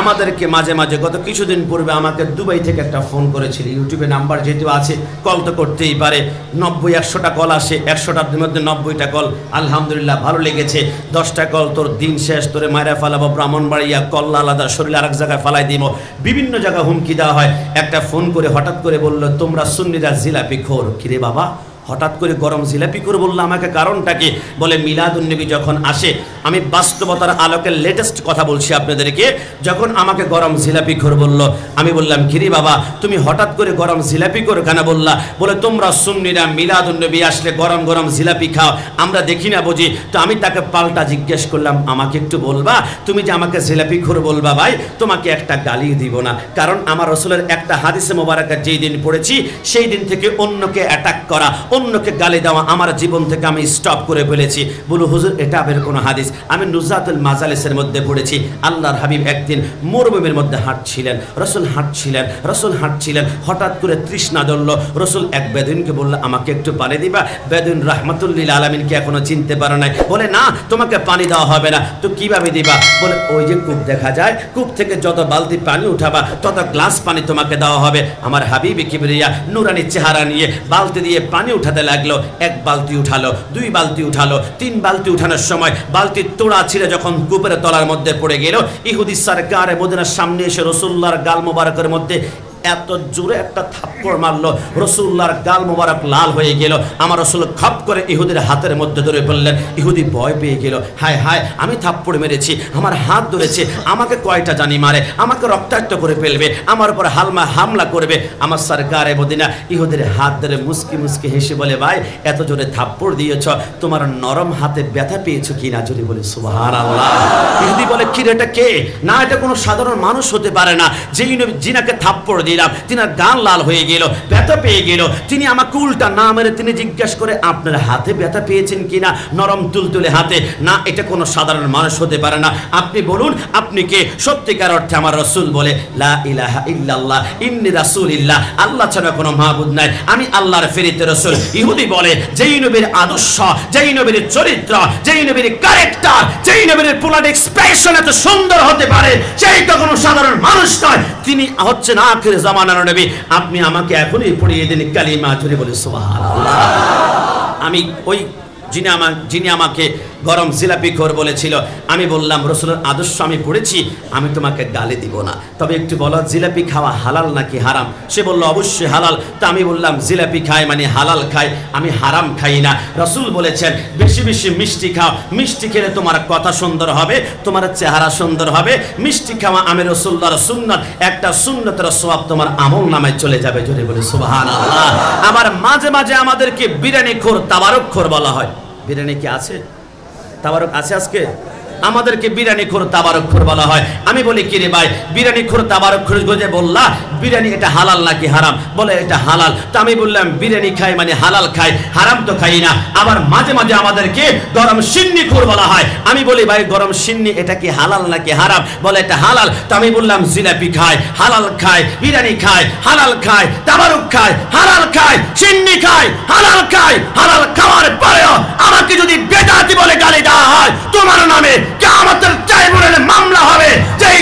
আমাদেরকে মাঝে মাঝে গত কিছুদিন পূর্বে আমাকে দুবাই থেকে একটা ফোন করেছিল। ইউটিউবে নাম্বার যেহেতু আছে, কল তো করতেই পারে। 90-100টা কল আসে, 100টার মধ্যে 90টা কল আলহামদুলিল্লাহ ভালো লেগেছে। 10টা কল তোর দিন শেষ, তোরে মায়েরা ফালাবো, ব্রাহ্মণবাড়িয়া, কল্লা আলাদা, শরীরে আরেক জায়গায় ফালাই দিব, বিভিন্ন জায়গায় হুমকি দেওয়া হয়। একটা ফোন করে হঠাৎ করে বললো, তোমরা সুন্নিরা জিলাপি খোর। কিরে বাবা, হঠাৎ করে গরম জিলাপি করে বললো, আমাকে কারণটা কি? বলে মিলাদুন্নবী যখন আসে, আমি বাস্তবতার আলোকে লেটেস্ট কথা বলছি আপনাদেরকে, যখন আমাকে গরম জিলাপি খোর বললো, আমি বললাম কিরে বাবা তুমি হঠাৎ করে গরম জিলাপি করে কেন বললা? বলে তোমরা সুন্নিরা মিলাদুন্নবী আসলে গরম গরম জিলাপি খাও, আমরা দেখি না বুঝি? তো আমি তাকে পাল্টা জিজ্ঞেস করলাম, আমাকে একটু বলবা, তুমি যে আমাকে জিলাপি খোর বলবা ভাই, তোমাকে একটা গালি দিব না, কারণ আমার রাসূলের একটা হাদিসে মোবারকা যেই দিন পড়েছি সেই দিন থেকে অন্যকে অ্যাটাক করা, অন্যকে গালি দেওয়া আমার জীবন থেকে আমি স্টপ করে ফেলেছি। বলো হুজুর এটা বের কোন হাদিস? আমি নুজাতুল মাজালিসের মধ্যে পড়েছি, আল্লাহর হাবিব একদিন মরুভূমির মধ্যে হাঁটছিলেন, রাসূল হাঁটছিলেন, হঠাৎ করে তৃষ্ণা ধরলো। রাসূল এক বেদুইনকে বলল, আমাকে একটু পানি দিবা? বেদুইন রাহমাতুল লিল আলামিনকে এখনো চিনতে পারো নাই, বলে না তোমাকে পানি দেওয়া হবে না। তো কিভাবে দিবা? বলে ওই যে কূপ দেখা যায়, কূপ থেকে যত বালতি পানি উঠাবা তত গ্লাস পানি তোমাকে দেওয়া হবে। আমার হাবিবে কিবরিয়া নুরানি চেহারা নিয়ে বালতি দিয়ে পানি উঠাতে লাগলো। 1 বালতি উঠালো, 2 বালতি উঠালো, 3 বালতি উঠানোর সময় বালতির তোড়া ছিঁড়ে যখন কূপের তলার মধ্যে পড়ে গেল, ইহুদি সরকারে মদিনার সামনে এসে রাসূলুল্লাহর গাল মোবারকের মধ্যে এত জোরে একটা থাপ্পড় মারলো, রাসূলুল্লাহর গাল মোবারক লাল হয়ে গেল। আমার রাসূল খপ করে ইহুদির হাতের মধ্যে ধরে ফেললেন। ইহুদি ভয় পেয়ে গেল, হায় হায় আমি থাপ্পড় মেরেছি, আমার হাত ধরেছে, আমাকে কয়টা জানি মারে, আমাকে রক্তাক্ত করে ফেলবে, আমার উপর হামলা করবে। আমার সরকারে মদিনা ইহুদির হাত ধরে মুস্কি মুস্কি হেসে বলে, ভাই এত জোরে থাপ্পড় দিয়েছ, তোমার নরম হাতে ব্যথা পেয়েছো কিনা? জোরে বলে সুবহানাল্লাহ। ইহুদি বলে, কি রে এটা কে? না এটা কোনো সাধারণ মানুষ হতে পারে না, যেই নবী জিনাকে থাপ্পড় দিলাম তিনার গাল লাল হয়ে গেল, ব্যথা পেয়ে গেল। তিনি আমাকে উল্টা না মেরে তিনি জিজ্ঞাসা করে, আপনার হাতে ব্যথা পেয়েছেন কিনা? নরম তুলতুলে হাতে। না এটা কোনো সাধারণ মানুষ হতে পারে না, আপনি বলুন আপনি কে? সত্যিকার অর্থে আমার রাসূল বলে, লা ইলাহা ইল্লাল্লাহ ইন্নী রাসূলুল্লাহ, আল্লাহ ছাড়া কোনো মাবুদ নাই, আমি আল্লাহর ফেরেশতা রাসূল। ইহুদি বলে, যেই নবীর আদর্শ, যেই নবীর চরিত্র, যেই নবীর ক্যারেক্টার, যেই নবীর পুলার এক্সপ্রেশন এত সুন্দর হতে পারে, সেই তো কোনো সাধারণ মানুষ নয়, তিনি হচ্ছেন আখির জামানার নবী। আপনি আমাকে এখনই পড়িয়ে দিন কালিমা, জোরে বলে সুবহানাল্লাহ। আমি ওই যিনি আমাকে গরম জিলাপি খোর বলেছিল, আমি বললাম রাসূলের আদর্শ আমি পড়েছি, আমি তোমাকে গালি দিব না, তবে একটু বলো জিলাপি খাওয়া হালাল নাকি হারাম? সে বলল অবশ্যই হালাল। তা আমি বললাম জিলাপি খাই মানে হালাল খাই, আমি হারাম খাই না। রাসূল বলেছেন বেশি বেশি মিষ্টি খাও, মিষ্টি খেলে তোমার কথা সুন্দর হবে, তোমার চেহারা সুন্দর হবে। মিষ্টি খাওয়া আমি রাসূলুল্লাহর সুন্নাত, একটা সুন্নতের সওয়াব তোমার আমল নামায় চলে যাবে। জোরে বলে সুবহানাল্লাহ। আবার মাঝে মাঝে আমাদেরকে বিরিয়ানি খোর, তাবারক খোর বলা হয়। বিরিয়ানি কি আছে? তাবারক আছে আজকে? আমাদেরকে বিরিয়ানি খোর, তাবারক খোর বলা হয়। আমি বলি কি রে ভাই, বিরিয়ানি খোর, তাবারক খোর যে বললা, বিরিয়ানি এটা হালাল নাকি হারাম? বলে এটা হালাল। তো আমি বললাম বিরিয়ানি খাই মানে হালাল খাই, হারাম তো খাই না। আবার মাঝে মাঝে আমাদেরকে গরম সিন্নি খোর বলা হয়। আমি বলি ভাই গরম সিন্নি এটা কি হালাল নাকি হারাম? বলে এটা হালাল। তো আমি বললাম জিলাপি খাই, হালাল খাই, বিরিয়ানি খাই, হালাল খাই, তাবারক খাই, হালাল খাই, সিন্নি খাই, হালাল খাই। হালাল খাওয়ার পরেও আমাকে যদি বেদাতি বলে গালি দেওয়া হয়, তোমার নামে কিয়ামতের ট্রাইব্যুনালে মামলা হবে। যেই